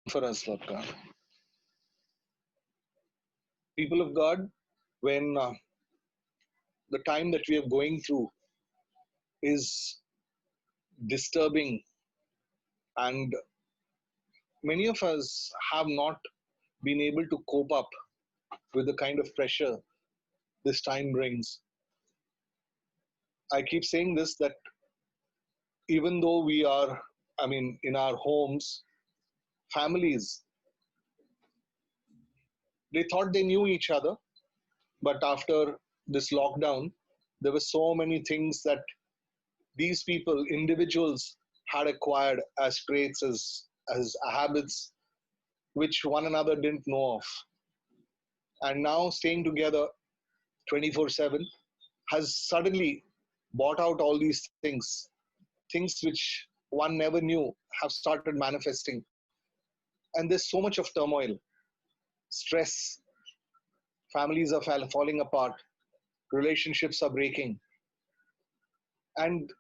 for us, Lord God. People of God, when the time that we are going through is disturbing, and many of us have not been able to cope up with the kind of pressure this time brings. I keep saying this, that even though we are, in our homes, families, they thought they knew each other, but after this lockdown, there were so many things that these people, individuals, had acquired as traits, as habits, which one another didn't know of. And now staying together 24/7 has suddenly brought out all these things which one never knew have started manifesting. And there's so much of turmoil, stress, families are falling apart, relationships are breaking. And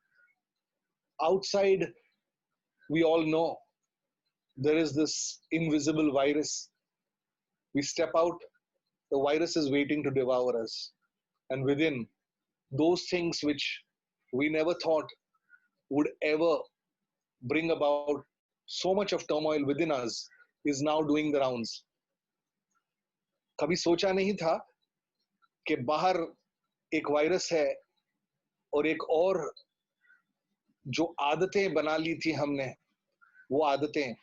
outside, we all know there is this invisible virus. We step out, the virus is waiting to devour us. And within, those things which we never thought would ever bring about so much of turmoil within us is now doing the rounds. कभी सोचा नहीं था कि बाहर एक virus है और एक और जो आदतें बना ली थी हमने, वो आदतें,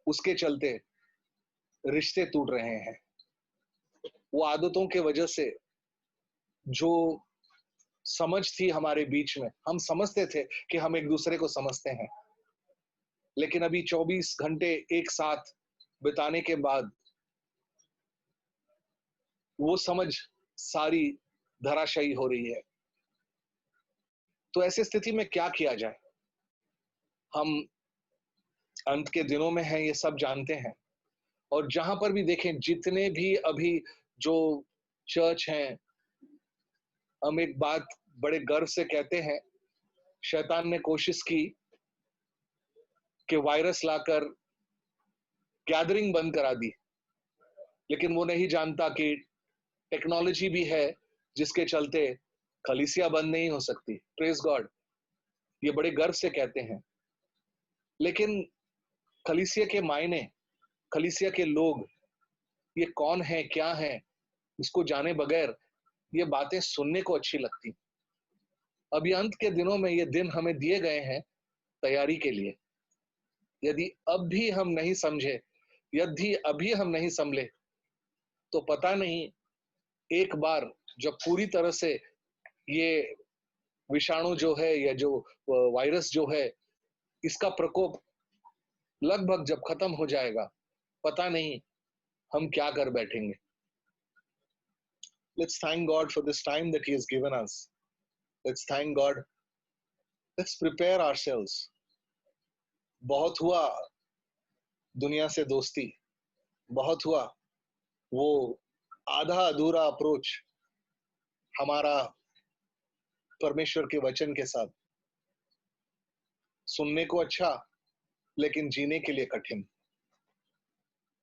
उसके चलते रिश्ते टूट रहे हैं। वो आदतों के वजह से जो समझ थी हमारे बीच में, हम समझते थे कि हम एक दूसरे को समझते हैं, लेकिन अभी 24 घंटे एक साथ बिताने के बाद वो समझ सारी धराशायी हो रही है। तो ऐसी स्थिति में क्या किया जाए? हम अंत के दिनों में हैं, ये सब जानते हैं, और जहां पर भी देखें, जितने भी अभी जो चर्च हैं, हम एक बात बड़े गर्व से कहते हैं, शैतान ने कोशिश की कि वायरस लाकर गैदरिंग बंद करा दी, लेकिन वो नहीं जानता कि टेक्नोलॉजी भी है जिसके चलते कलीसिया बंद नहीं हो सकती। प्रेज गॉड, ये बड़े गर्व से कहते हैं। लेकिन कलीसिया के मायने, कलीसिया के लोग, ये कौन है, क्या है, इसको जाने बगैर ये बातें सुनने को अच्छी लगती। अभी अंत के दिनों में ये दिन हमें दिए गए हैं तैयारी के लिए। यदि अब भी हम नहीं समझे, यदि अभी हम नहीं संभले, तो पता नहीं एक बार जब पूरी तरह से ये विषाणु जो है, या जो वायरस जो है, इसका प्रकोप लगभग जब खत्म हो जाएगा, पता नहीं हम क्या कर बैठेंगे। Let's thank God for this time that He has given us. Let's thank God. Let's prepare ourselves. बहुत हुआ दुनिया से दोस्ती, बहुत हुआ वो आधा अधूरा अप्रोच हमारा परमेश्वर के वचन के साथ। सुनने को अच्छा, लेकिन जीने के लिए कठिन।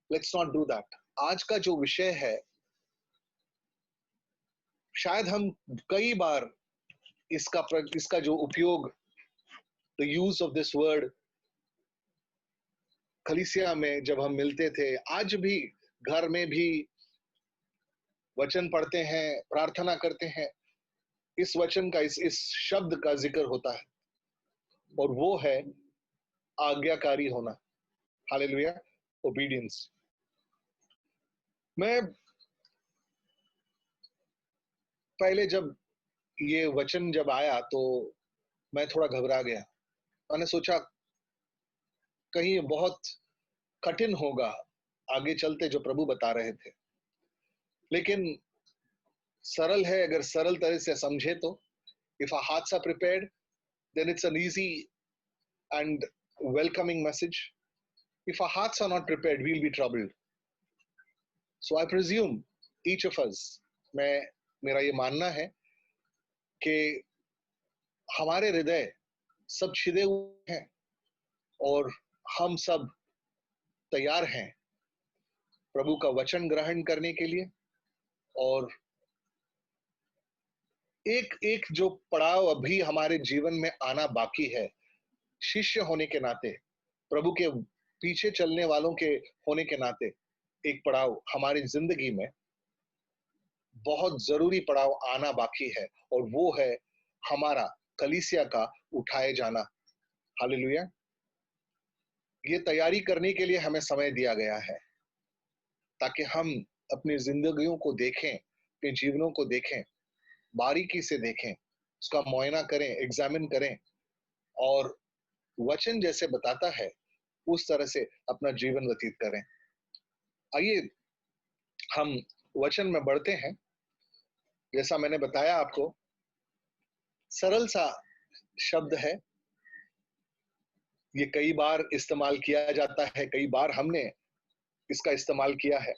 Let's not do that. आज का जो विषय है, शायद हम कई बार इसका जो उपयोग, the use of this word, कलीसिया में जब हम मिलते थे, आज भी घर में भी वचन पढ़ते हैं, प्रार्थना करते हैं, इस वचन का, इस शब्द का जिक्र होता है, और वो है आज्ञाकारी होना। Hallelujah, obedience. मैं पहले जब ये वचन जब आया तो मैं थोड़ा घबरा गया। मैंने सोचा कहीं बहुत कठिन होगा आगे चलते जो प्रभु बता रहे थे, लेकिन सरल है अगर सरल तरह से समझे तो। If our hearts are prepared, then it's an easy and welcoming message. If our hearts are not prepared, we'll be troubled. So I presume each of us, मेरा ये मानना है कि हमारे हृदय सब छिदे हुए हैं और हम सब तैयार हैं प्रभु का वचन ग्रहण करने के लिए, और एक एक जो पड़ाव अभी हमारे जीवन में आना बाकी है, शिष्य होने के नाते, प्रभु के पीछे चलने वालों के होने के नाते, एक पड़ाव हमारी जिंदगी में बहुत जरूरी पड़ाव आना बाकी है, और वो है हमारा कलीसिया का उठाए जाना। हालेलुया। ये तैयारी करने के लिए हमें समय दिया गया है, ताकि हम अपनी जिंदगियों को देखें, अपने जीवनों को देखें, बारीकी से देखें, उसका मुआयना करें, एग्जामिन करें, और वचन जैसे बताता है उस तरह से अपना जीवन व्यतीत करें। आइए हम वचन में बढ़ते हैं। जैसा मैंने बताया आपको, सरल सा शब्द है, ये कई बार इस्तेमाल किया जाता है, कई बार हमने इसका इस्तेमाल किया है,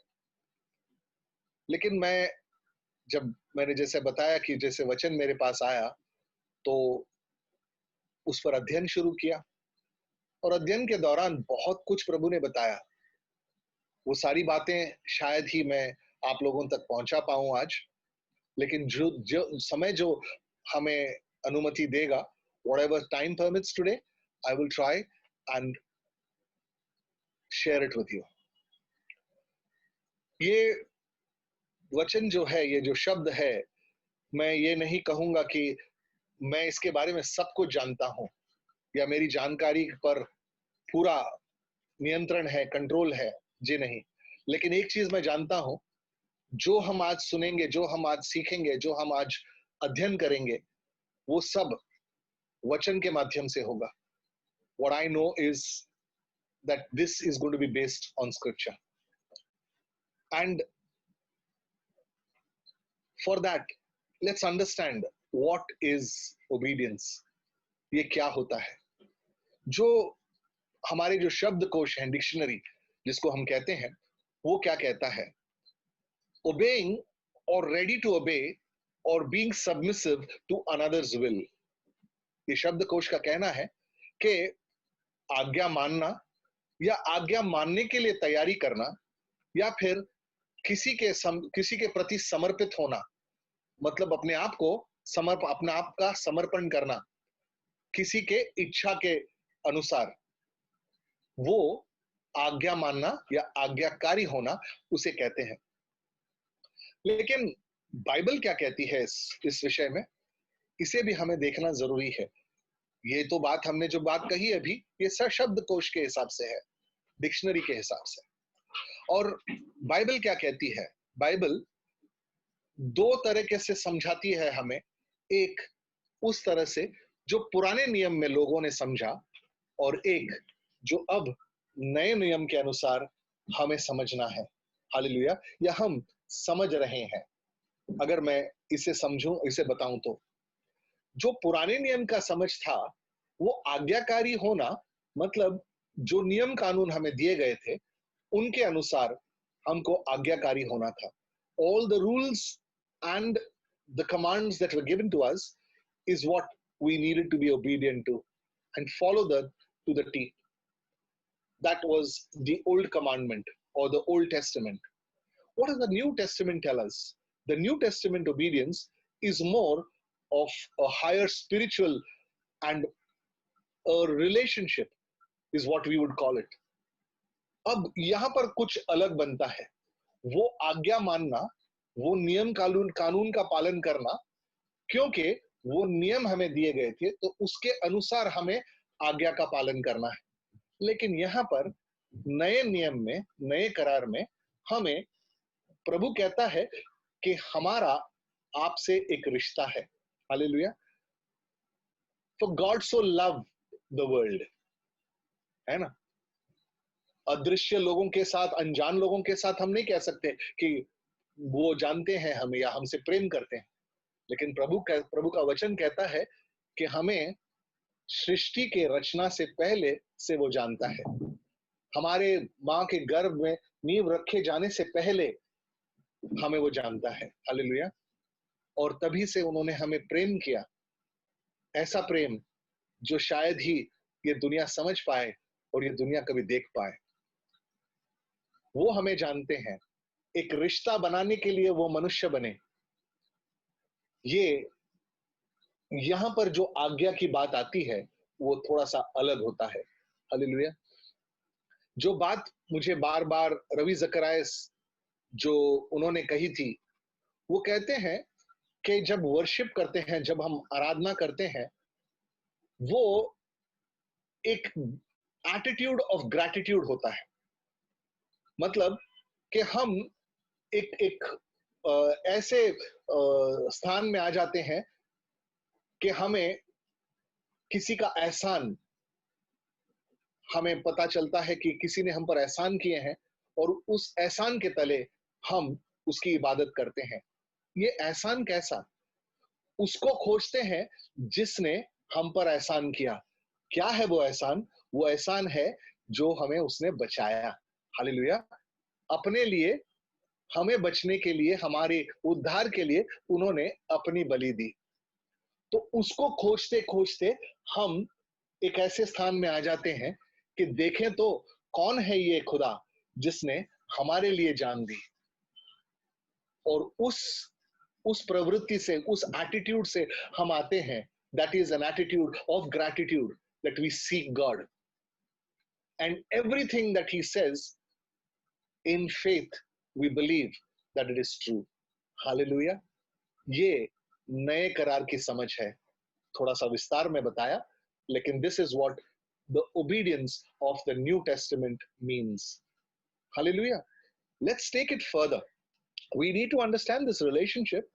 लेकिन मैंने जैसे बताया कि जैसे वचन मेरे पास आया तो उस पर अध्ययन शुरू किया, और अध्ययन के दौरान बहुत कुछ प्रभु ने बताया। वो सारी बातें शायद ही मैं आप लोगों तक पहुंचा पाऊं आज, लेकिन जो समय जो हमें अनुमति देगा, whatever time permits today, I will try and share it with you. ये वचन जो है, ये जो शब्द है, मैं ये नहीं कहूंगा कि मैं इसके बारे में सब कुछ जानता हूं, या मेरी जानकारी पर पूरा नियंत्रण है, कंट्रोल है, जी नहीं। लेकिन एक चीज मैं जानता हूं, जो हम आज सुनेंगे, जो हम आज सीखेंगे, जो हम आज अध्ययन करेंगे, वो सब वचन के माध्यम से होगा। What I know is that this is going to be based on scripture. And for that, let's understand what is obedience. ये क्या होता है? जो हमारे जो शब्दकोश है, डिक्शनरी जिसको हम कहते हैं, वो क्या कहता है? Obeying or ready to obey or being submissive to another's will. ये शब्दकोश का कहना है कि आज्ञा मानना, या आज्ञा मानने के लिए तैयारी करना, या फिर किसी के प्रति समर्पित होना, मतलब अपने आप का समर्पण करना किसी के इच्छा के अनुसार, वो आज्ञा मानना या आज्ञाकारी होना उसे कहते हैं। लेकिन बाइबल क्या कहती है इस विषय में, इसे भी हमें देखना जरूरी है। ये तो बात हमने जो बात कही अभी, ये शब्दकोश के हिसाब से है, डिक्शनरी के हिसाब से। और बाइबल क्या कहती है? बाइबल दो तरीके से समझाती है हमें। एक उस तरह से जो पुराने नियम में लोगों ने समझा, और एक जो अब नए नियम के अनुसार हमें समझना है। हालेलुया। या हम समझ रहे हैं। अगर मैं इसे समझूं, इसे बताऊं तो, जो पुराने नियम का समझ था, वो आज्ञाकारी होना, मतलब जो नियम कानून हमें दिए गए थे उनके अनुसार हमको आज्ञाकारी होना था। All the rules and the commands that were given to us is what we needed to be obedient to and follow that to the T. That was the old commandment or the Old Testament. What does the New Testament tell us? The New Testament obedience is more of a higher spiritual and a relationship is what we would call it. अब यहां पर कुछ अलग बनता है। वो आज्ञा मानना, वो नियम कानून का पालन करना, क्योंकि वो नियम हमें दिए गए थे तो उसके अनुसार हमें आज्ञा का पालन करना है। लेकिन यहां पर नए नियम में, नए करार में हमें प्रभु कहता है कि हमारा आपसे एक रिश्ता है। Hallelujah. For God so loved the world, है ना? अदृश्य लोगों के साथ, अनजान लोगों के साथ हम नहीं कह सकते कि वो जानते हैं हमें या हमसे प्रेम करते हैं, लेकिन प्रभु का वचन कहता है कि हमें सृष्टि के रचना से पहले से वो जानता है। हमारे माँ के गर्भ में नींव रखे जाने से पहले हमें वो जानता है। हालेलुया। और तभी से उन्होंने हमें प्रेम किया, ऐसा प्रेम जो शायद ही ये दुनिया समझ पाए और ये दुनिया कभी देख पाए। वो हमें जानते हैं, एक रिश्ता बनाने के लिए वो मनुष्य बने, ये यहां पर जो आज्ञा की बात आती है वो थोड़ा सा अलग होता है। हालेलुया। जो बात मुझे बार बार रवि जकरायस जो उन्होंने कही थी, वो कहते हैं कि जब वर्शिप करते हैं, जब हम आराधना करते हैं, वो एक एटीट्यूड ऑफ ग्रैटिट्यूड होता है। मतलब कि हम एक एक ऐसे स्थान में आ जाते हैं कि हमें किसी का एहसान, हमें पता चलता है कि किसी ने हम पर एहसान किए हैं और उस एहसान के तले हम उसकी इबादत करते हैं। ये एहसान कैसा? उसको खोजते हैं जिसने हम पर एहसान किया। क्या है वो एहसान? वो एहसान है जो हमें उसने बचाया। हालेलुया। अपने लिए, हमें बचने के लिए, हमारे उद्धार के लिए उन्होंने अपनी बलि दी। तो उसको खोजते खोजते हम एक ऐसे स्थान में आ जाते हैं कि देखें तो कौन है ये खुदा जिसने हमारे लिए जान दी। और उस प्रवृत्ति से, उस एटीट्यूड से हम आते हैं। That is an attitude of gratitude, that we seek God and everything that he says in faith we believe that it is true. Hallelujah. ये नए करार की समझ है। थोड़ा सा विस्तार में बताया, लेकिन this is what the obedience of the new testament means. Hallelujah. Let's take it further. We need to understand this relationship,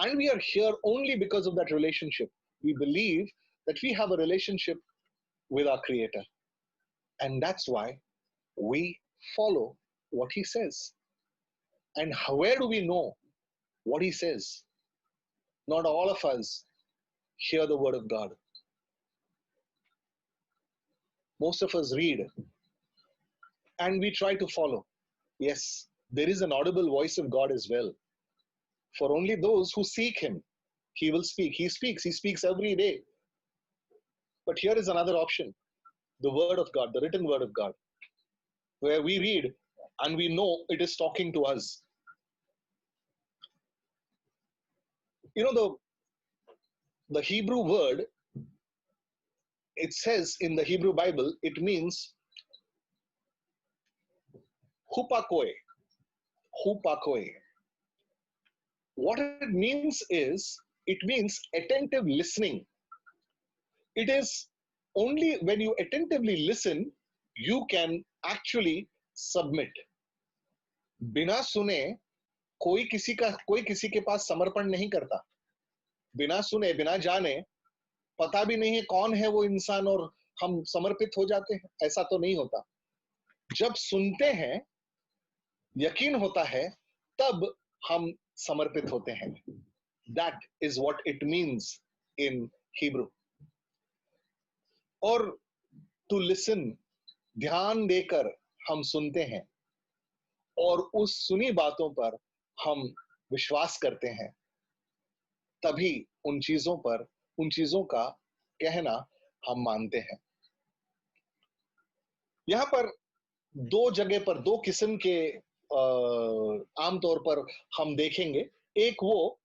and we are here only because of that relationship. We believe that we have a relationship with our Creator, and that's why we follow what He says. And where do we know what He says? Not all of us hear the Word of God. Most of us read and we try to follow. Yes, there is an audible voice of God as well. For only those who seek Him, He will speak. He speaks every day. But here is another option, the Word of God, the written Word of God, where we read and we know it is talking to us. You know, the Hebrew word, it says in the Hebrew Bible, it means hupakoe. Hupakoe. What it means is, it means attentive listening. It is only when you attentively listen, you can actually submit. बिना सुने कोई किसी के पास समर्पण नहीं करता। बिना सुने, बिना जाने, पता भी नहीं है कौन है वो इंसान और हम समर्पित हो जाते हैं, ऐसा तो नहीं होता। जब सुनते हैं, यकीन होता है, तब हम समर्पित होते हैं। That is what it means in Hebrew. और to listen, ध्यान देकर हम सुनते हैं और उस सुनी बातों पर हम विश्वास करते हैं, तभी उन चीजों का कहना हम मानते हैं। यहां पर दो जगह पर दो किस्म के आमतौर पर हम देखेंगे। एक वो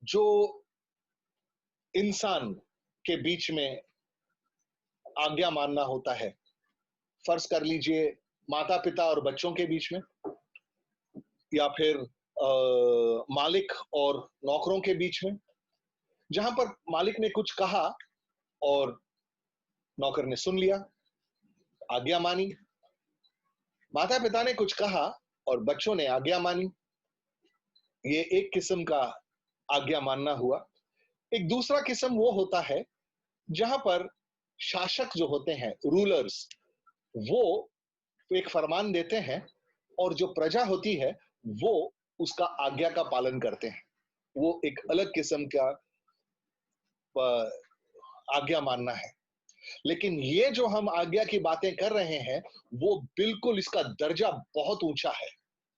जो इंसान के बीच में आज्ञा मानना होता है। फर्ज कर लीजिए माता पिता और बच्चों के बीच में, या फिर मालिक और नौकरों के बीच में, जहां पर मालिक ने कुछ कहा और नौकर ने सुन लिया, आज्ञा मानी। माता पिता ने कुछ कहा और बच्चों ने आज्ञा मानी। ये एक किस्म का आज्ञा मानना हुआ। एक दूसरा किस्म वो होता है जहां पर शासक जो होते हैं, रूलर्स, वो एक फरमान देते हैं और जो प्रजा होती है वो उसका आज्ञा का पालन करते हैं। वो एक अलग किस्म का आज्ञा मानना है। लेकिन ये जो हम आज्ञा की बातें कर रहे हैं, वो बिल्कुल, इसका दर्जा बहुत ऊंचा है।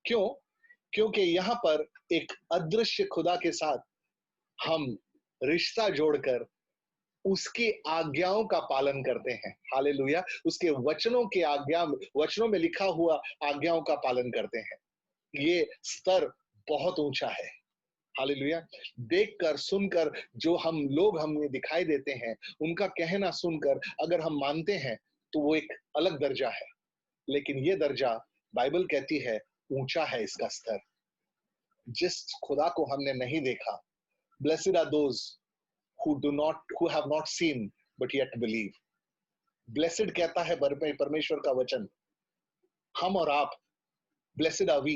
क्यों? क्योंकि यहां पर एक अदृश्य खुदा के साथ हम रिश्ता जोड़कर उसकी आज्ञाओं का पालन करते हैं। हालेलुया। उसके वचनों में लिखा हुआ आज्ञाओं का पालन करते हैं। ये स्तर बहुत ऊंचा है। हालेलुया। देखकर सुनकर जो हमें दिखाई देते हैं, उनका कहना सुनकर अगर हम मानते हैं तो वो एक अलग दर्जा है। लेकिन ये दर्जा बाइबल कहती है ऊंचा है इसका स्तर। जिस खुदा को हमने नहीं देखा, blessed are those who have not seen but yet believe. Blessed कहता है परमेश्वर का वचन, हम और आप, blessed are we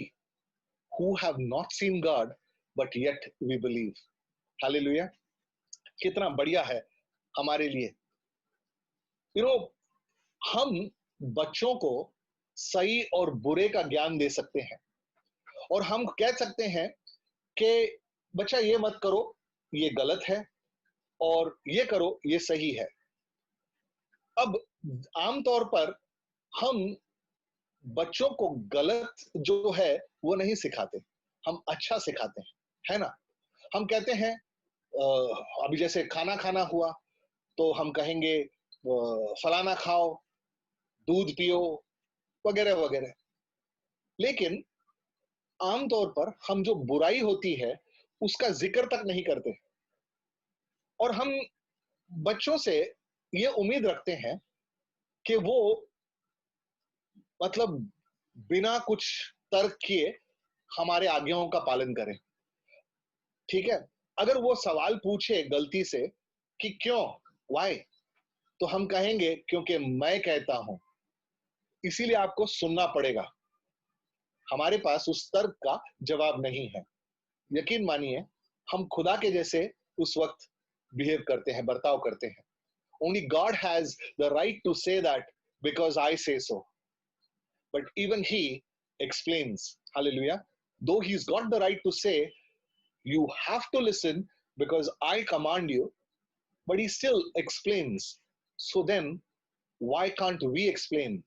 who have not seen God but yet we believe. Hallelujah. कितना बढ़िया है हमारे लिए। हम बच्चों को सही और बुरे का ज्ञान दे सकते हैं, और हम कह सकते हैं कि बच्चा ये मत करो, ये गलत है, और ये करो, ये सही है। अब आमतौर पर हम बच्चों को गलत जो है वो नहीं सिखाते, हम अच्छा सिखाते हैं, है ना। हम कहते हैं अभी जैसे खाना खाना हुआ तो हम कहेंगे फलाना खाओ, दूध पियो, वगैरह वगैरह। लेकिन आमतौर पर हम जो बुराई होती है उसका जिक्र तक नहीं करते, और हम बच्चों से ये उम्मीद रखते हैं कि वो मतलब बिना कुछ तर्क किए हमारे आज्ञाओं का पालन करें। ठीक है, अगर वो सवाल पूछे गलती से कि क्यों, वाई, तो हम कहेंगे क्योंकि मैं कहता हूं, इसीलिए आपको सुनना पड़ेगा। हमारे पास उस तर्क का जवाब नहीं है। यकीन मानिए हम खुदा के जैसे उस वक्त बिहेव करते हैं, बर्ताव करते हैं। Only God has the right to say that because I say so. But even he explains, hallelujah, though he's got the right to say you have to listen because I command you, but he still explains. So then why can't we explain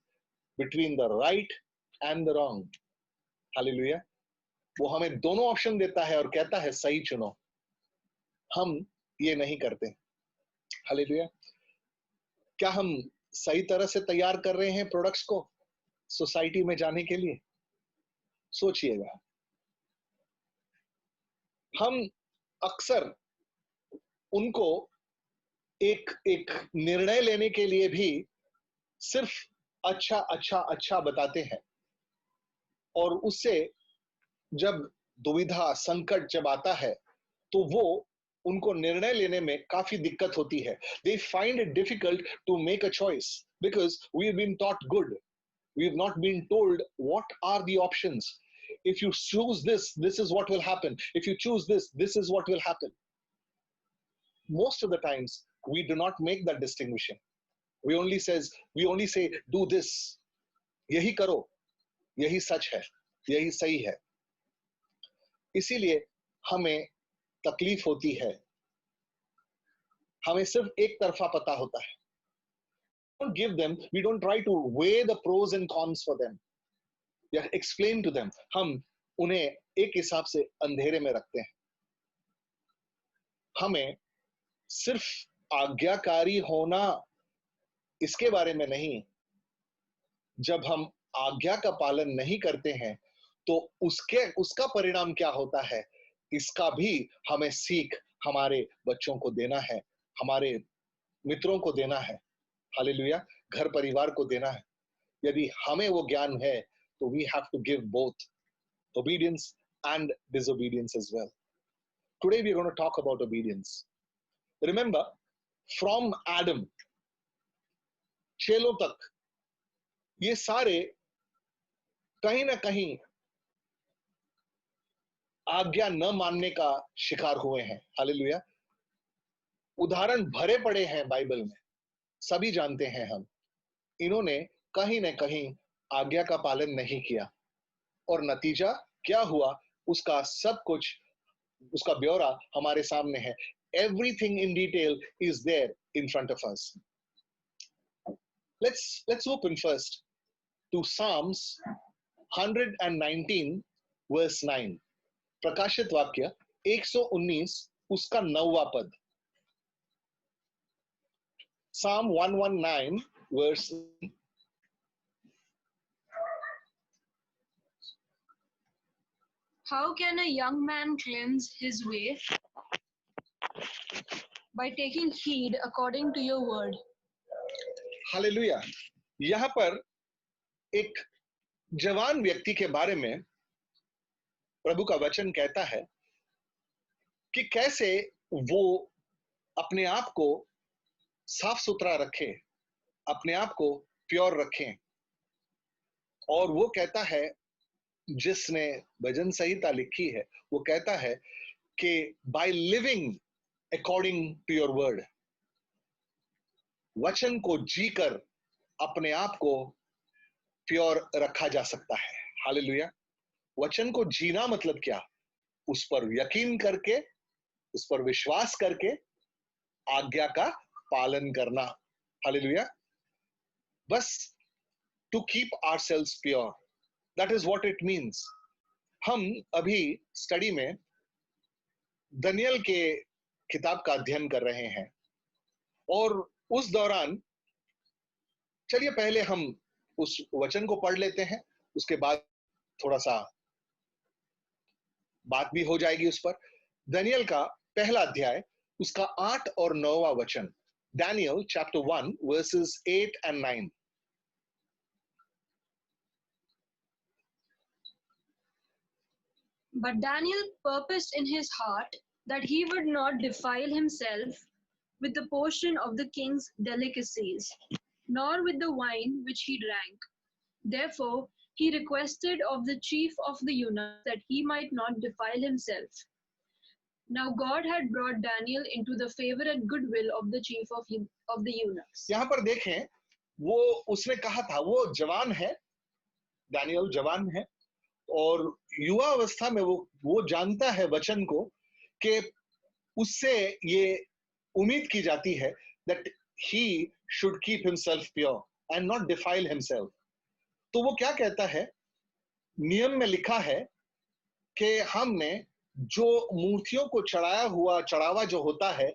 between the right and the wrong? Hallelujah. वो हमें दोनों option देता है और कहता है सही चुनो। हम ये नहीं करते। हालेलुया। क्या हम सही तरह से तैयार कर रहे हैं प्रोडक्ट्स को सोसाइटी में जाने के लिए? सोचिएगा। हम अक्सर उनको एक एक निर्णय लेने के लिए भी सिर्फ अच्छा अच्छा अच्छा बताते हैं, और उससे जब दुविधा संकट जब आता है तो वो उनको निर्णय लेने में काफी दिक्कत होती है। They find it difficult to make a choice because we've been taught good. We've not been told what are the options. If you choose this, this is what will happen. If you choose this, this is what will happen. Most of the times, we do not make that distinction. We only say, do this. यही करो, यही सच है, यही सही है। इसीलिए हमें तकलीफ होती है। हमें सिर्फ एक तरफा पता होता है। We don't try to weigh the pros and cons for them. या explain to them. हम उन्हें एक हिसाब से अंधेरे में रखते हैं। हमें सिर्फ आज्ञाकारी होना इसके बारे में नहीं, जब हम आज्ञा का पालन नहीं करते हैं तो उसका परिणाम क्या होता है, इसका भी हमें सीख हमारे बच्चों को देना है, हमारे मित्रों को देना है। हालेलुया। घर परिवार को देना है। यदि हमें वो ज्ञान है तो we have to give both obedience and disobedience as well. Today we are going to talk about obedience. Remember, from Adam चेलों तक ये सारे कहीं ना कहीं आज्ञा न मानने का शिकार हुए हैं। हालेलुया। उदाहरण भरे पड़े हैं बाइबल में, सभी जानते हैं हम। इन्होंने कहीं ना कहीं आज्ञा का पालन नहीं किया, और नतीजा क्या हुआ उसका सब कुछ, उसका ब्यौरा हमारे सामने है। Everything in detail is there in front of us. Let's open first to Psalms 119 verse 9. प्रकाशित वाक्य 119 उसका 9वां पद। Psalm 119 verse. How can a young man cleanse his way? By taking heed according to your word. Hallelujah. यहाँ पर एक जवान व्यक्ति के बारे में प्रभु का वचन कहता है कि कैसे वो अपने आप को साफ सुथरा रखे, अपने आप को प्योर रखें। और वो कहता है, जिसने भजन संहिता लिखी है, वो कहता है कि by living according to your word, वचन को जीकर अपने आप को प्योर रखा जा सकता है। हालेलुया। वचन को जीना मतलब क्या? उस पर यकीन करके, उस पर विश्वास करके आज्ञा का पालन करना। हालेलुया। बस to keep ourselves pure, that is what it means. हम अभी स्टडी में दानियेल के किताब का अध्ययन कर रहे हैं और उस दौरान चलिए पहले हम उस वचन को पढ़ लेते हैं, उसके बाद थोड़ा सा बात भी हो जाएगी उस पर। दानियेल का पहला अध्याय, उसका 8 और 9वां वचन। Daniel chapter 1 verses 8 and 9. But Daniel purposed in his heart that he would not defile himself with the portion of the king's delicacies, nor with the wine which he drank. Therefore he requested of the chief of the eunuchs that he might not defile himself. Now God had brought Daniel into the favor and goodwill of the chief of the eunuchs. यहाँ पर देखें, वो उसने कहा था, वो जवान है, दानियल जवान है और युवा अवस्था में वो जानता है वचन को कि उससे ये उम्मीद की जाती है that he should keep himself pure and not defile himself. तो वो क्या कहता है? नियम में लिखा है कि हमने जो मूर्तियों को चढ़ाया हुआ चढ़ावा जो होता है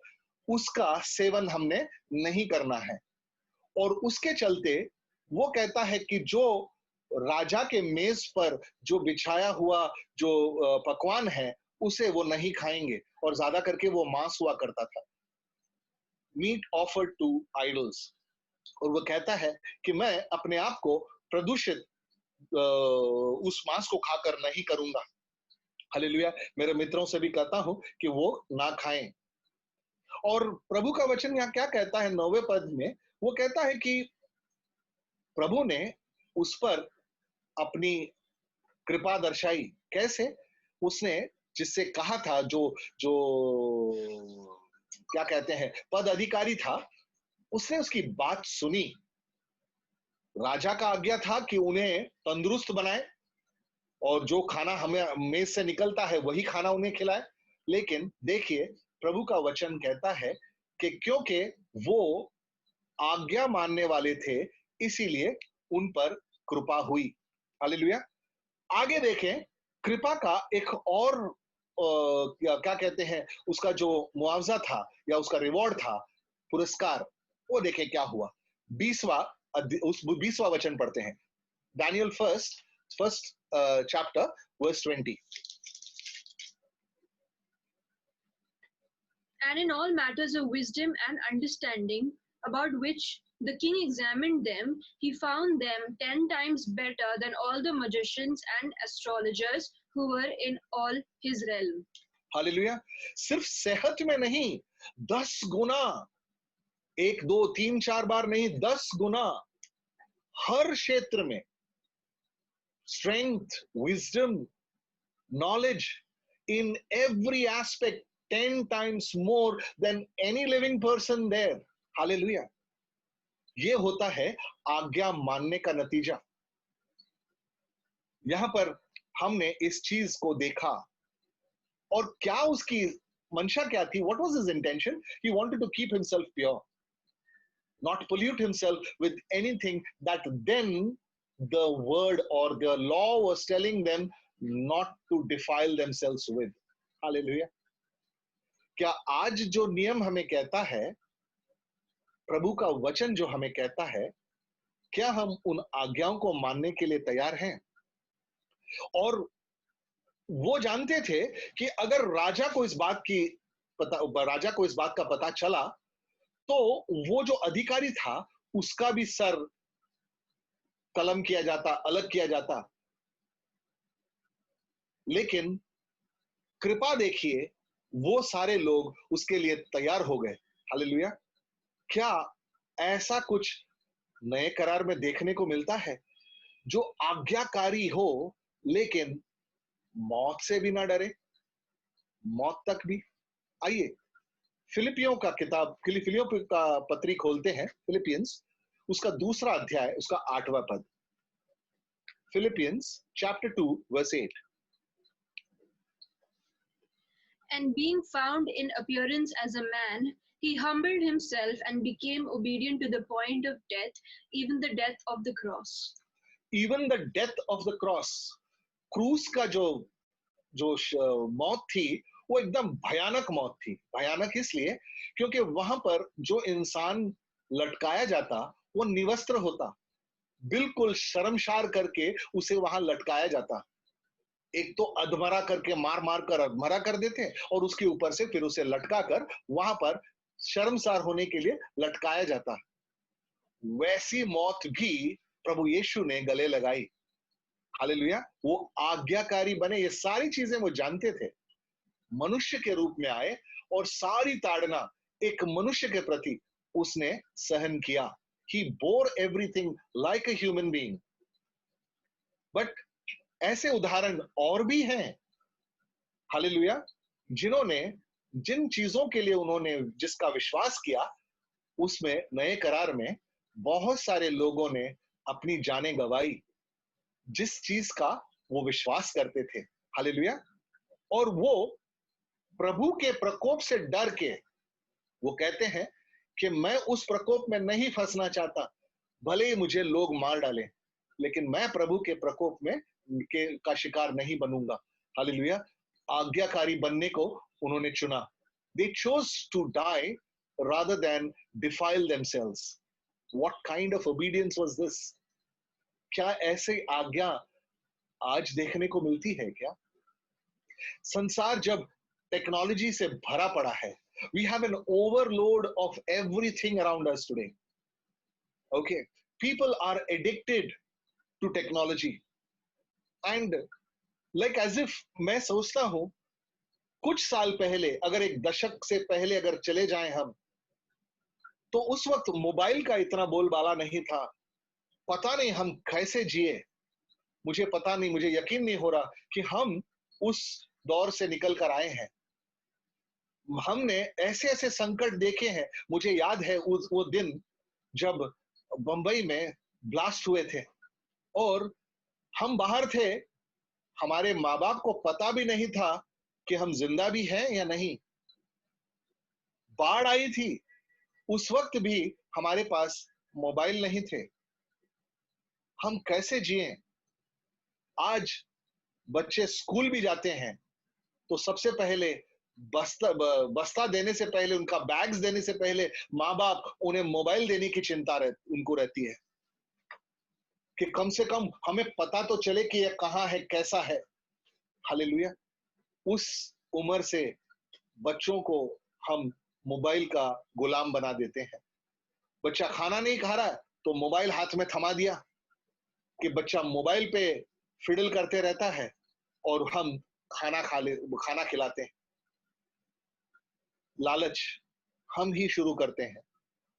उसका सेवन हमने नहीं करना है। और उसके चलते वो कहता है कि जो राजा के मेज पर जो बिछाया हुआ जो पकवान है उसे वो नहीं खाएंगे, और ज्यादा करके वो मांस हुआ करता था, मीट ऑफर्ड टू आइडल्स। और वो कहता है कि मैं अपने आप को प्रदूषित उस मांस को खाकर नहीं करूंगा। हालेलुया। मेरे मित्रों से भी कहता हूं कि वो ना खाएं। और प्रभु का वचन यहाँ क्या कहता है 9वें पद में? वो कहता है कि प्रभु ने उस पर अपनी कृपा दर्शाई। कैसे? उसने जिससे कहा था, जो क्या कहते हैं पद अधिकारी था, उसने उसकी बात सुनी। राजा का आज्ञा था कि उन्हें तंदुरुस्त बनाए और जो खाना हमें मेज से निकलता है वही खाना उन्हें खिलाए। लेकिन देखिए प्रभु का वचन कहता है कि क्योंकि वो आज्ञा मानने वाले थे इसीलिए उन पर कृपा हुई। हालेलुया। आगे देखें, कृपा का एक और क्या कहते हैं उसका जो मुआवजा था या उसका रिवॉर्ड था, पुरस्कार, वो देखें क्या हुआ। 20वां वचन पढ़ते हैं। दानियल first chapter verse 20. And in all matters of wisdom and understanding, about which the king examined them, he found them 10 times better than all the magicians and astrologers who were in all his realm. Hallelujah. सिर्फ सेहत में नहीं, 10 गुना, 1 2 3 4 बार नहीं, 10 गुना हर क्षेत्र में, strength, wisdom, knowledge, in every aspect 10 times more than any living person there. Hallelujah. ये होता है आज्ञा मानने का नतीजा। यहां पर हमने इस चीज को देखा और क्या उसकी मंशा क्या थी? What was his intention? He wanted to keep himself pure, not pollute himself with anything that then the word or the law was telling them not to defile themselves with. Hallelujah. क्या आज जो नियम हमें कहता है, प्रभु का वचन जो हमें कहता है, क्या हम उन आज्ञाओं को मानने के लिए तैयार हैं? और वो जानते थे कि अगर राजा को इस बात का पता चला, तो वो जो अधिकारी था उसका भी सर कलम किया जाता, अलग किया जाता। लेकिन कृपा देखिए, वो सारे लोग उसके लिए तैयार हो गए। हालेलुया। क्या ऐसा कुछ नए करार में देखने को मिलता है, जो आज्ञाकारी हो लेकिन मौत से भी ना डरे, मौत तक भी? आइए फिलिपियों का पत्री खोलते हैं, फिलिपियंस उसका दूसरा अध्याय, उसका 8वां पद। Philippians chapter 2 verse 8। And being found in appearance as a man, he humbled himself and became obedient to the point of death, even the death of the cross. Even the death of the cross, क्रूस का जो मौत थी, वो एकदम भयानक मौत थी। भयानक इसलिए क्योंकि वहां पर जो इंसान लटकाया जाता, वो निवस्त्र होता, बिल्कुल शर्मशार करके उसे वहां लटकाया जाता। एक तो अधमरा करके मार मार कर अधमरा कर देते, और उसके ऊपर से फिर उसे लटका कर वहां पर शर्मसार होने के लिए लटकाया जाता। वैसी मौत भी प्रभु यीशु ने गले लगाई। हालेलुया। वो आज्ञाकारी बने, ये सारी चीजें वो जानते थे। मनुष्य के रूप में आए और सारी ताड़ना एक मनुष्य के प्रति उसने सहन किया। He bore everything like a human being. But ऐसे उदाहरण और भी हैं, हालेलुया, जिन चीजों के लिए उन्होंने जिसका विश्वास किया, उसमें नए करार में बहुत सारे लोगों ने अपनी जानें गंवाई, जिस चीज का वो विश्वास करते थे। हालेलुया। और वो प्रभु के प्रकोप से डर के वो कहते हैं कि मैं उस प्रकोप में नहीं फंसना चाहता, भले ही मुझे लोग मार डालें, लेकिन मैं प्रभु के प्रकोप में का शिकार नहीं बनूंगा। हालेलुया। आज्ञाकारी बनने को उन्होंने चुना। They chose to die rather than defile themselves. What kind of obedience was this? क्या ऐसे आज्ञा आज देखने को मिलती है क्या? संसार जब टेक्नोलॉजी से भरा पड़ा है, we have an overload of everything around us today. Okay, people are addicted to technology, and like as if मैं सोचता हूं, कुछ साल पहले, अगर एक दशक से पहले अगर चले जाएं हम, तो उस वक्त मोबाइल का इतना बोलबाला नहीं था। पता नहीं हम कैसे जिए, मुझे पता नहीं, मुझे यकीन नहीं हो रहा कि हम उस दौर से निकल कर आए हैं। हमने ऐसे ऐसे संकट देखे हैं। मुझे याद है वो दिन जब बंबई में ब्लास्ट हुए थे और हम बाहर थे, हमारे माँ बाप को पता भी नहीं था कि हम जिंदा भी हैं या नहीं। बाढ़ आई थी, उस वक्त भी हमारे पास मोबाइल नहीं थे। हम कैसे जिए? आज बच्चे स्कूल भी जाते हैं तो सबसे पहले बस्ता देने से पहले, उनका बैग्स देने से पहले माँ बाप उन्हें मोबाइल देने की चिंता उनको रहती है कि कम से कम हमें पता तो चले कि यह कहाँ है, कैसा है। हालेलुया। उस उम्र से बच्चों को हम मोबाइल का गुलाम बना देते हैं। बच्चा खाना नहीं खा रहा है तो मोबाइल हाथ में थमा दिया कि बच्चा मोबाइल पे फिडल करते रहता है और हम खाना खिलाते हैं। लालच हम ही शुरू करते हैं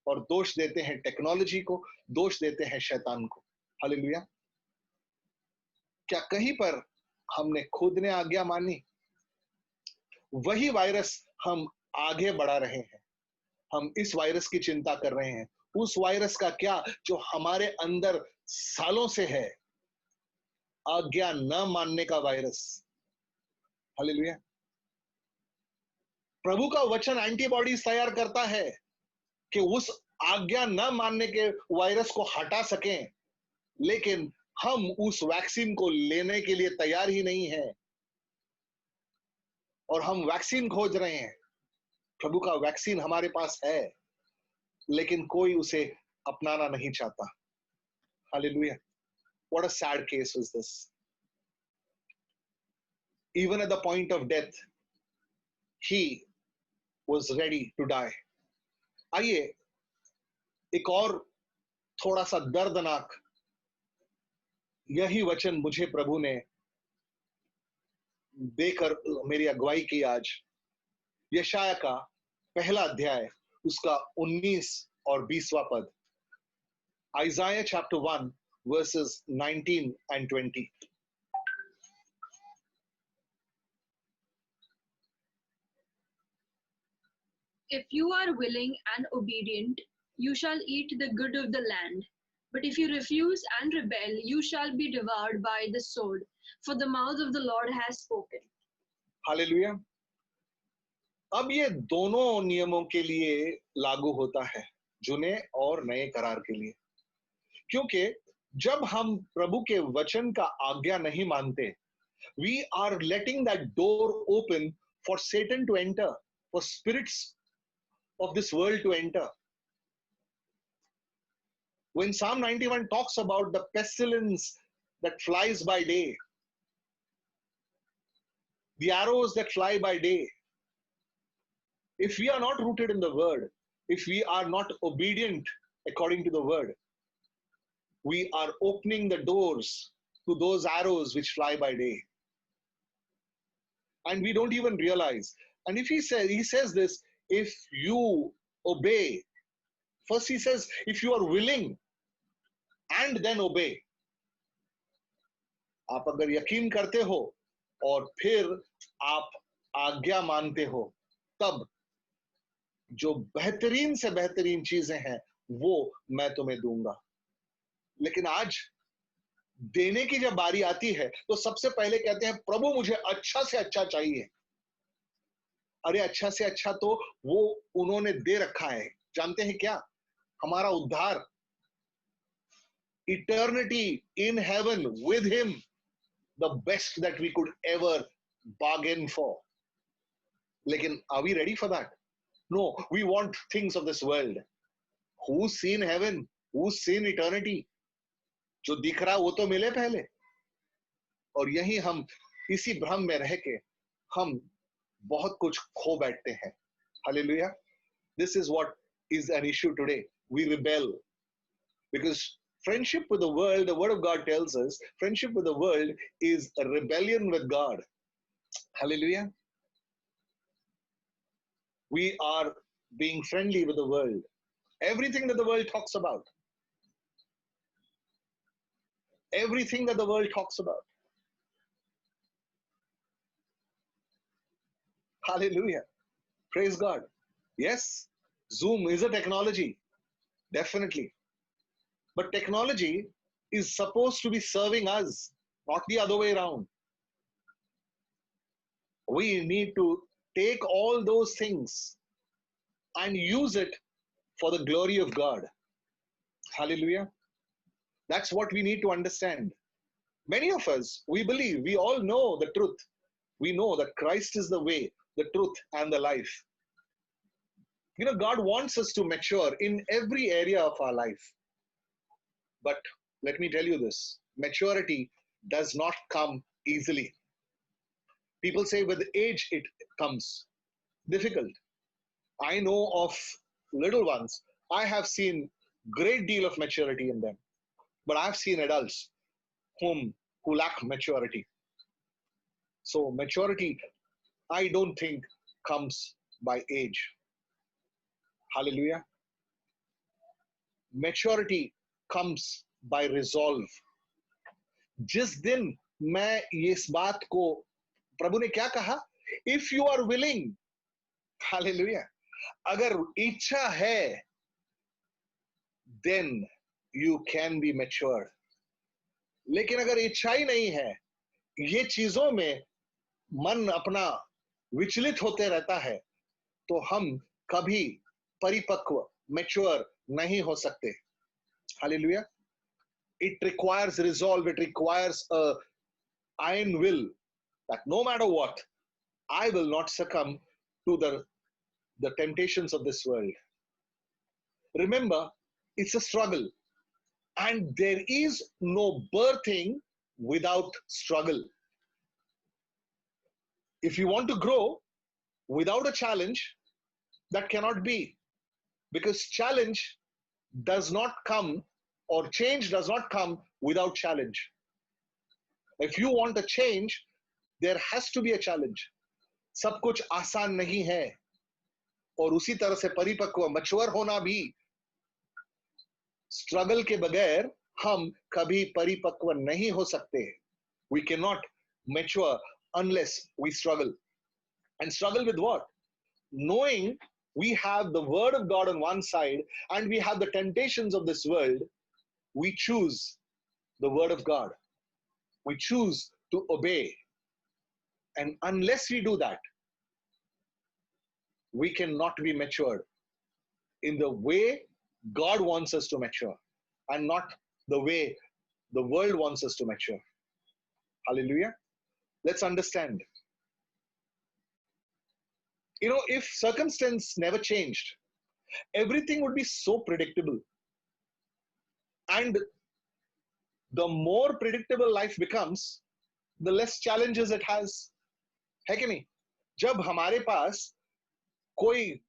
और दोष देते हैं टेक्नोलॉजी को, दोष देते हैं शैतान को। हालेलुया। क्या कहीं पर हमने खुद ने आज्ञा मानी? वही वायरस हम आगे बढ़ा रहे हैं। हम इस वायरस की चिंता कर रहे हैं। उस वायरस का क्या जो हमारे अंदर सालों से है, आज्ञा न मानने का वायरस। हालेलुया। प्रभु का वचन एंटीबॉडीज तैयार करता है कि उस आज्ञा न मानने के वायरस को हटा सकें, लेकिन हम उस वैक्सीन को लेने के लिए तैयार ही नहीं है और हम वैक्सीन खोज रहे हैं। प्रभु का वैक्सीन हमारे पास है। लेकिन कोई उसे अपनाना नहीं चाहता. Hallelujah. What a sad case is this. Even at the point of death, he was ready to die. आइए एक और थोड़ा सा दर्दनाक यही वचन मुझे प्रभु ने देकर मेरी अगुवाई की आज. यशाया का पहला अध्याय उसका 19 और 20वां पद. Isaiah chapter 1 verses 19 and 20. If you are willing and obedient, you shall eat the good of the land. But if you refuse and rebel, you shall be devoured by the sword, for the mouth of the Lord has spoken. Hallelujah. अब ये दोनों नियमों के लिए लागू होता है, जुने और नए करार के लिए. क्योंकि जब हम प्रभु के वचन का आज्ञा नहीं मानते, we are letting that door open for Satan to enter, for spirits of this world to enter. When Psalm 91 talks about the pestilence that flies by day, the arrows that fly by day, if we are not rooted in the word, if we are not obedient according to the word, we are opening the doors to those arrows which fly by day. And we don't even realize. And if he says this, if you obey, first he says, if you are willing and then obey. आप अगर यकीन करते हो और फिर आप आज्ञा मानते हो, तब जो बेहतरीन से बेहतरीन चीजें हैं वो मैं तुम्हें दूंगा. लेकिन आज देने की जब बारी आती है तो सबसे पहले कहते हैं प्रभु मुझे अच्छा से अच्छा चाहिए. अरे अच्छा से अच्छा तो वो उन्होंने दे रखा है. जानते हैं क्या? हमारा उद्धार, eternity in heaven with him, the best that we could ever bargain for. Lekin are we ready for that? No, we want things of this world. Who's seen heaven? Who's seen eternity? जो दिख रहा वो तो मिले पहले. और यही हम इसी भ्रम में रह के हम बहुत कुछ खो बैठते हैं. Hallelujah. This is what is an issue today. We rebel because friendship with the world, the word of God tells us, friendship with the world is a rebellion with God. Hallelujah. We are being friendly with the world. Everything that the world talks about. Everything that the world talks about. Hallelujah. Praise God. Yes, Zoom is a technology. Definitely. But technology is supposed to be serving us, not the other way around. We need to take all those things and use it for the glory of God. Hallelujah. That's what we need to understand. Many of us, we believe, we all know the truth. We know that Christ is the way, the truth, and the life. You know, God wants us to mature in every area of our life. But let me tell you this, maturity does not come easily. People say with age it comes. Difficult. I know of little ones. I have seen great deal of maturity in them. But I've seen adults who lack maturity. So maturity, I don't think, comes by age. Hallelujah. Maturity comes by resolve. जिस दिन मैं इस बात को, प्रभु ने क्या कहा? If you are willing, hallelujah, अगर इच्छा है, then you can be matured. लेकिन अगर इच्छा ही नहीं है, ये चीजों में मन अपना विचलित होते रहता है, तो हम कभी परिपक्व, मैच्योर नहीं हो सकते. Hallelujah. It requires resolve, it requires a iron will that no matter what, I will not succumb to the temptations of this world. Remember, it's a struggle. And there is no birthing without struggle. If you want to grow without a challenge, that cannot be. Because challenge does not come, or change does not come without challenge. If you want a change, there has to be a challenge. सब कुछ आसान नहीं है, और उसी तरह से परिपक्व मैच्योर होना भी, स्ट्रगल के बगैर हम कभी परिपक्व नहीं हो सकते. We cannot mature unless we struggle. And struggle with what? Knowing we have the word of God on one side and we have the temptations of this world, we choose the word of God. We choose to obey. And unless we do that, we cannot be matured in the way God wants us to mature, and not the way the world wants us to mature. Hallelujah. Let's understand. You know, if circumstance never changed, everything would be so predictable. And the more predictable life becomes, the less challenges it has. है कि नहीं? जब हमारे पास कोई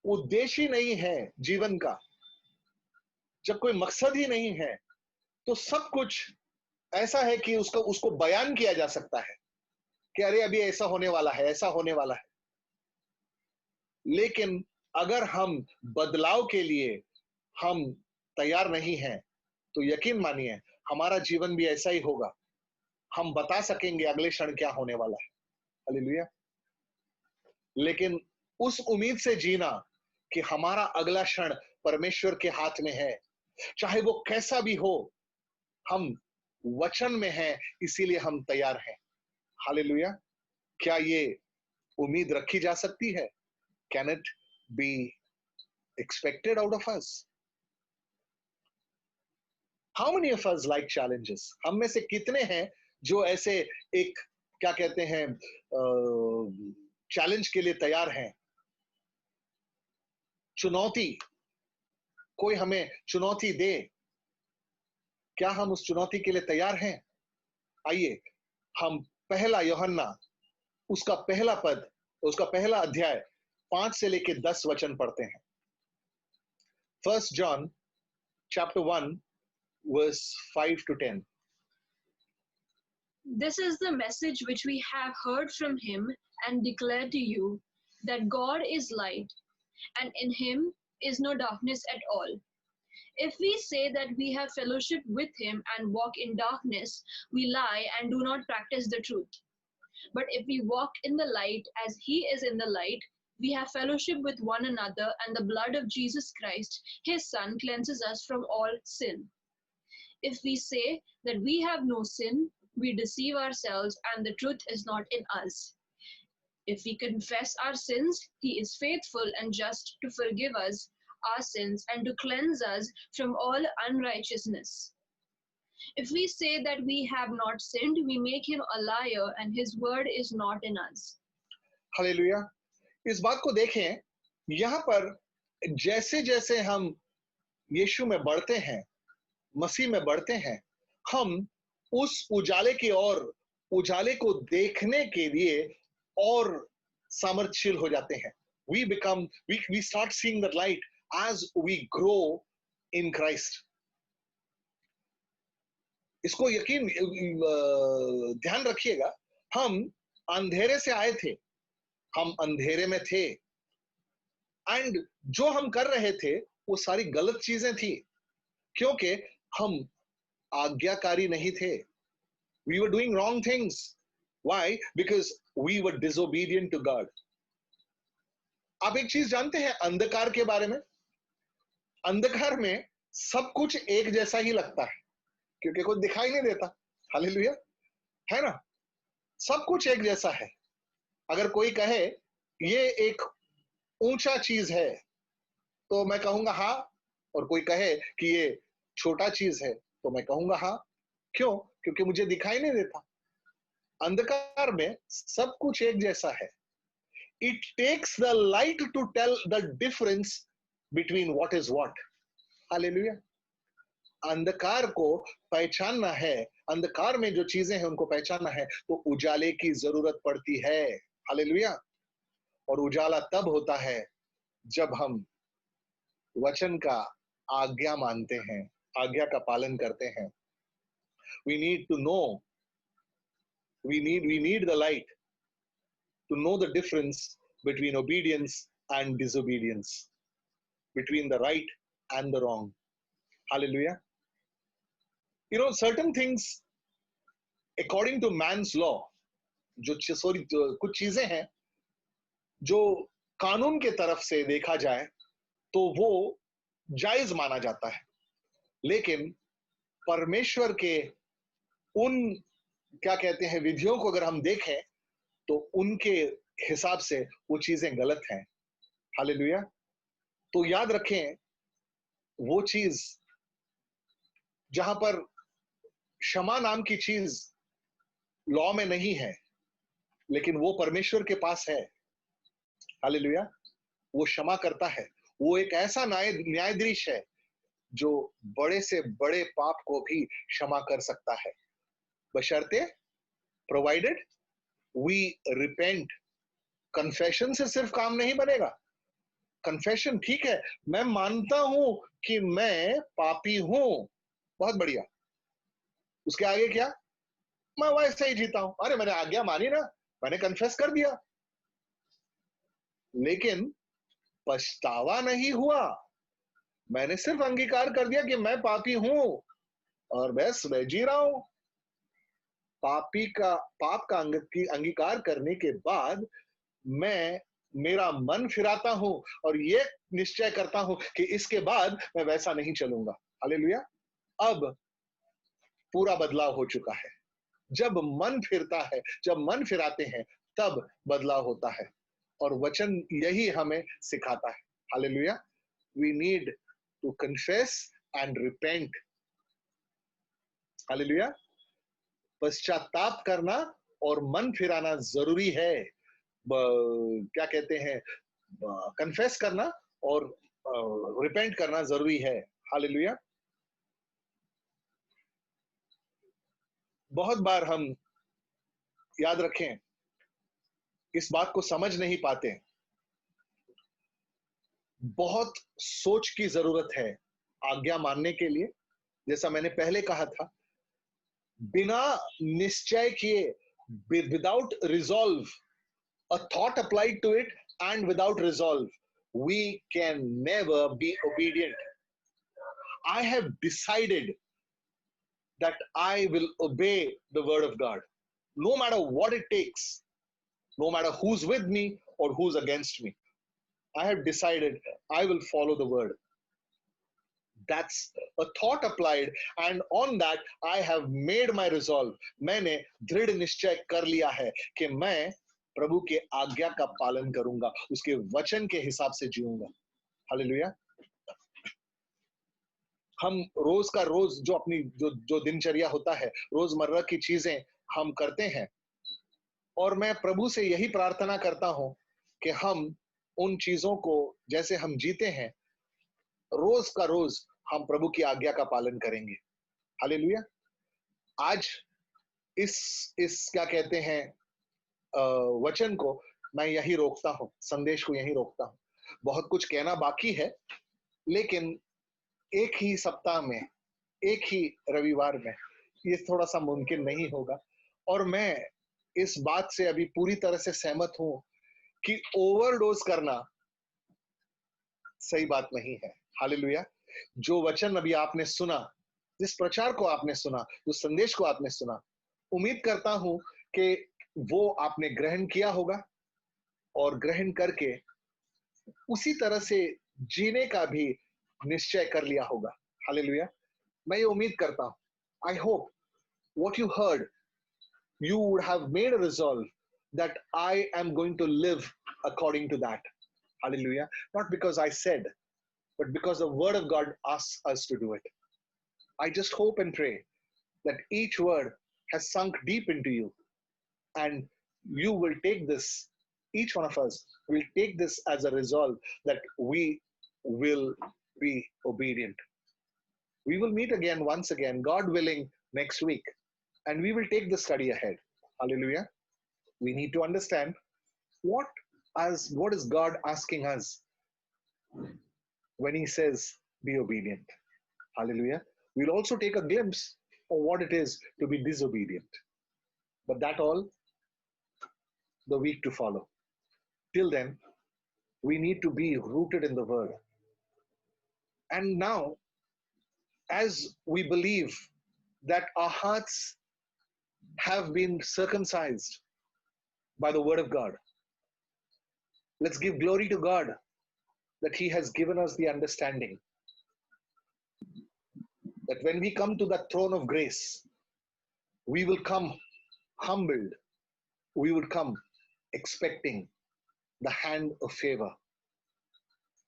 उद्देश्य ही नहीं है जीवन का, जब कोई मकसद ही नहीं है, तो सब कुछ ऐसा है कि उसको बयान किया जा सकता है कि अरे अभी ऐसा होने वाला है, ऐसा होने वाला है. लेकिन अगर हम बदलाव के लिए हम तैयार नहीं हैं, तो यकीन मानिए हमारा जीवन भी ऐसा ही होगा. हम बता सकेंगे अगले क्षण क्या होने वाला है. हालेलुया. लेकिन उस उम्मीद से जीना कि हमारा अगला क्षण परमेश्वर के हाथ में है, चाहे वो कैसा भी हो, हम वचन में हैं, इसीलिए हम तैयार हैं. हालेलुया. क्या ये उम्मीद रखी जा सकती है? Can it be expected out of us? How many of us like challenges? हम में से कितने हैं जो ऐसे एक क्या कहते हैं चैलेंज के लिए तैयार हैं? चुनौती, कोई हमें चुनौती दे, क्या हम उस चुनौती के लिए तैयार हैं? आइए हम पहला यूहन्ना उसका पहला पद, उसका पहला अध्याय 5 से लेके 10 वचन पढ़ते हैं. 1 John chapter 1 verse 5 to 10. This is the message which we have heard from him and declare to you, that God is light, and in him is no darkness at all. If we say that we have fellowship with him and walk in darkness, we lie and do not practice the truth. But if we walk in the light as he is in the light, we have fellowship with one another, and the blood of Jesus Christ, his Son, cleanses us from all sin. If we say that we have no sin, we deceive ourselves, and the truth is not in us. If we confess our sins, he is faithful and just to forgive us our sins and to cleanse us from all unrighteousness. If we say that we have not sinned, we make him a liar, and his word is not in us. Hallelujah. इस बात को देखें, यहाँ पर जैसे जैसे हम यीशु में बढ़ते हैं, मसीह में बढ़ते हैं, हम उस उजाले की ओर, उजाले को देखने के लिए और सामर्थ्यशील हो जाते हैं. We start seeing that light as we grow in Christ. इसको यकीन ध्यान रखिएगा, हम अंधेरे से आए थे, हम अंधेरे में थे, एंड जो हम कर रहे थे वो सारी गलत चीजें थी, क्योंकि हम आज्ञाकारी नहीं थे. We were doing wrong things. Why? Because we were disobedient to God. आप एक चीज जानते हैं अंधकार के बारे में? अंधकार में सब कुछ एक जैसा ही लगता है, क्योंकि कुछ दिखाई नहीं देता. हालेलुया, है ना? सब कुछ एक जैसा है. अगर कोई कहे ये एक ऊंचा चीज है, तो मैं कहूंगा हाँ, और कोई कहे कि ये छोटा चीज है, तो मैं कहूंगा हाँ. क्यों? क्योंकि मुझे दिखाई नहीं देता. अंधकार में सब कुछ एक जैसा है. It takes the light to tell the difference between what is what. Hallelujah. अंधकार को पहचानना है, अंधकार में जो चीजें हैं उनको पहचानना है, तो उजाले की जरूरत पड़ती है. हालेलुया. और उजाला तब होता है जब हम वचन का आज्ञा मानते हैं, आज्ञा का पालन करते हैं. We need to know, we need the light to know the difference between obedience and disobedience, between the right and the wrong. Hallelujah. You know, certain things according to man's law, कुछ चीजें हैं जो कानून के तरफ से देखा जाए तो वो जायज माना जाता है, लेकिन परमेश्वर के उन क्या कहते हैं विधियों को अगर हम देखें तो उनके हिसाब से वो चीजें गलत हैं. हालेलुया. तो याद रखें, वो चीज जहां पर क्षमा नाम की चीज लॉ में नहीं है, लेकिन वो परमेश्वर के पास है. हालेलुया. वो क्षमा करता है. वो एक ऐसा न्यायाधीश है जो बड़े से बड़े पाप को भी क्षमा कर सकता है, बशर्ते प्रोवाइडेड वी रिपेंट. कन्फेशन से सिर्फ काम नहीं बनेगा. कन्फेशन ठीक है, मैं मानता हूं कि मैं पापी हूं, बहुत बढ़िया. उसके आगे क्या? मैं वैसे ही जीता हूं. अरे मैंने आज्ञा मानी ना, मैंने कन्फेस कर दिया, लेकिन पछतावा नहीं हुआ. मैंने सिर्फ अंगीकार कर दिया कि मैं पापी हूं और बस मैं जी रहा हूं. पाप का अंगीकार करने के बाद मैं मेरा मन फिराता हूं और ये निश्चय करता हूं कि इसके बाद मैं वैसा नहीं चलूंगा. हालेलुया. अब पूरा बदलाव हो चुका है. जब मन फिरता है, जब मन फिराते हैं, तब बदलाव होता है. और वचन यही हमें सिखाता है. हालेलुया. We need to confess and repent. Hallelujah. पश्चाताप करना और मन फिराना जरूरी है. क्या कहते हैं, कन्फेस करना और रिपेंट करना जरूरी है. हालेलुया. बहुत बार हम, याद रखें, इस बात को समझ नहीं पाते. बहुत सोच की जरूरत है आज्ञा मानने के लिए. जैसा मैंने पहले कहा था, बिना निश्चय किए, without resolve, a thought applied to it, and without resolve, we can never be obedient. I have decided that I will obey the word of God, no matter what it takes, no matter who's with me or who's against me. I have decided I will follow the word. That's a thought applied, and on that I have made my resolve. मैंने दृढ़ निश्चय कर लिया है कि मैं प्रभु के आज्ञा का पालन करूंगा, उसके वचन के हिसाब से जीऊंगा. हालेलुया. हम रोज का रोज जो अपनी जो दिनचर्या होता है, रोजमर्रा की चीजें हम करते हैं, और मैं प्रभु से यही प्रार्थना करता हूं कि हम उन चीजों को जैसे हम जीते हैं, रोज का रोज हम प्रभु की आज्ञा का पालन करेंगे. हालेलुया. आज इस क्या कहते हैं वचन को मैं यही रोकता हूं, संदेश को यही रोकता हूं. बहुत कुछ कहना बाकी है, लेकिन एक ही सप्ताह में, एक ही रविवार में ये थोड़ा सा मुमकिन नहीं होगा. और मैं इस बात से अभी पूरी तरह से सहमत हूं कि ओवरडोज करना सही बात नहीं है. हालेलुया. जो वचन अभी आपने सुना, जिस प्रचार को आपने सुना, जो संदेश को आपने सुना, उम्मीद करता हूं कि वो आपने ग्रहण किया होगा और ग्रहण करके उसी तरह से जीने का भी निश्चय कर लिया होगा. हालेलुया. मैं ये उम्मीद करता हूं. I hope what you heard, you would have made a resolve that I am going to live according to that. Hallelujah. Not because I said, but because the word of God asks us to do it. I just hope and pray that each word has sunk deep into you, and you will take this, each one of us will take this as a resolve that we will be obedient. We will meet again, once again, God willing, next week, and we will take the study ahead. Hallelujah. We need to understand what what is God asking us when He says, be obedient. Hallelujah. We'll also take a glimpse of what it is to be disobedient. But that all the week to follow. Till then, we need to be rooted in the Word. And now, as we believe that our hearts have been circumcised by the Word of God, let's give glory to God that He has given us the understanding that when we come to that throne of grace, we will come humbled, we will come expecting the hand of favor.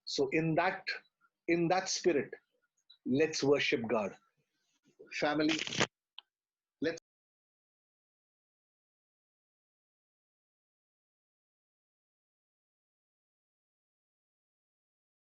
So in that spirit, let's worship God. Family,